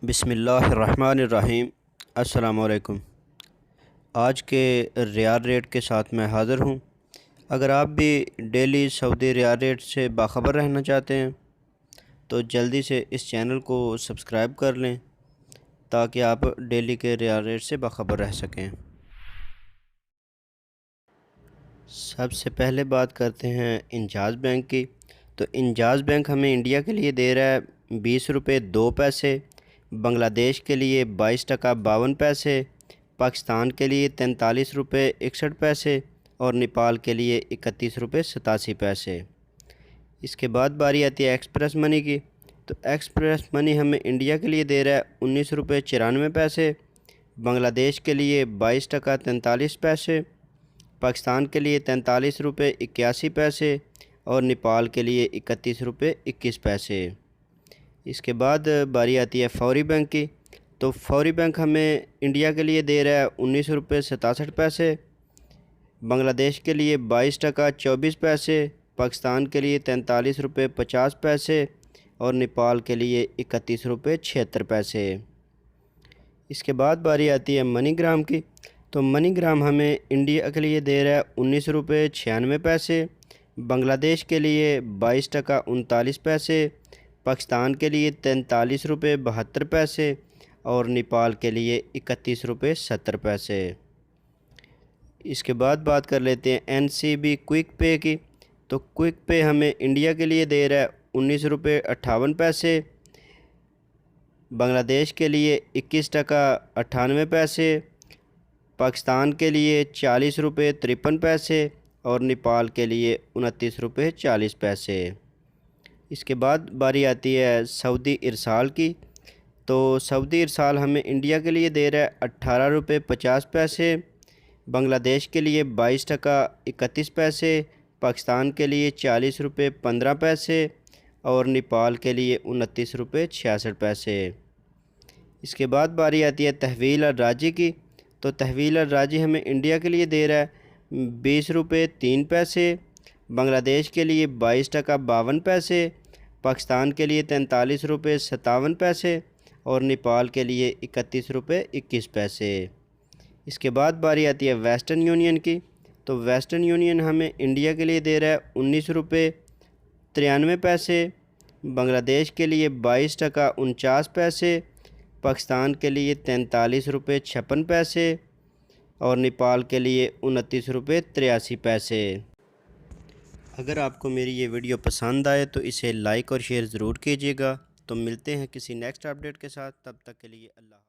बिस्मिल्लाहिर्रहमानिर्रहीम। अस्सलामुअलैकुम। आज के रियाल रेट के साथ मैं हाज़िर हूँ। अगर आप भी डेली सऊदी रियाल रेट से बाखबर रहना चाहते हैं तो जल्दी से इस चैनल को सब्सक्राइब कर लें ताकि आप डेली के रियाल रेट से बाखबर रह सकें। सबसे पहले बात करते हैं इंजाज़ बैंक की। तो इंजाज़ बैंक हमें इंडिया के लिए दे रहा है 20 रुपये 2 पैसे, बांग्लादेश के लिए 22 टका 52 पैसे, पाकिस्तान के लिए 43 रुपये 61 पैसे और नेपाल के लिए 31 रुपये 87 पैसे। इसके बाद बारी आती है एक्सप्रेस मनी की। तो एक्सप्रेस मनी हमें इंडिया के लिए दे रहा है 19 रुपये 94 पैसे, बांग्लादेश के लिए 22 टका 43 पैसे, पाकिस्तान के लिए 43 रुपये 81 पैसे और नेपाल के लिए 31 रुपये 21 पैसे। इसके बाद बारी आती है फौरी बैंक की। तो फौरी बैंक हमें इंडिया के लिए दे रहा है 19 रुपये 67 पैसे, बांग्लादेश के लिए 22 टका 24 पैसे, पाकिस्तान के लिए 43 रुपये 50 पैसे और नेपाल के लिए 31 रुपये 76 पैसे। इसके बाद बारी आती है मनीग्राम की। तो मनीग्राम हमें इंडिया के लिए दे रहा है 19 रुपये 96 पैसे, बांग्लादेश के लिए 22 टका 39 पैसे, पाकिस्तान के लिए 43 रुपये 72 पैसे और नेपाल के लिए 31 रुपये 70 पैसे। इसके बाद बात कर लेते हैं एनसीबी क्विक पे की। तो क्विक पे हमें इंडिया के लिए दे रहा है 19 रुपये 58 पैसे, बांग्लादेश के लिए 21 टका 98 पैसे, पाकिस्तान के लिए 40 रुपये 53 पैसे और नेपाल के लिए 29 रुपये 40 पैसे। इसके बाद बारी आती है सऊदी इरसाल की। तो सऊदी इरसाल हमें इंडिया के लिए दे रहा है 18 रुपये 50 पैसे, बांग्लादेश के लिए 22 टका 31 पैसे, पाकिस्तान के लिए 40 रुपये 15 पैसे और नेपाल के लिए 29 रुपये 66 पैसे। इसके बाद बारी आती है तहवील और राजी की। तो तहवील और राजी हमें इंडिया के लिए दे रहा है 20 रुपये 3 पैसे, बांग्लादेश के लिए 22 टका 52 पैसे, पाकिस्तान के लिए 43 रुपये 57 पैसे और नेपाल के लिए 31 रुपये 21 पैसे। इसके बाद बारी आती है वेस्टर्न यूनियन की। तो वेस्टर्न यूनियन हमें इंडिया के लिए दे रहा है 19 रुपये 93 पैसे, बांग्लादेश के लिए 22 टका 49 पैसे, पाकिस्तान के लिए 43 रुपये 56 पैसे और नेपाल के लिए 29 रुपये 83 पैसे। अगर आपको मेरी ये वीडियो पसंद आए तो इसे लाइक और शेयर ज़रूर कीजिएगा। तो मिलते हैं किसी नेक्स्ट अपडेट के साथ, तब तक के लिए अल्लाह।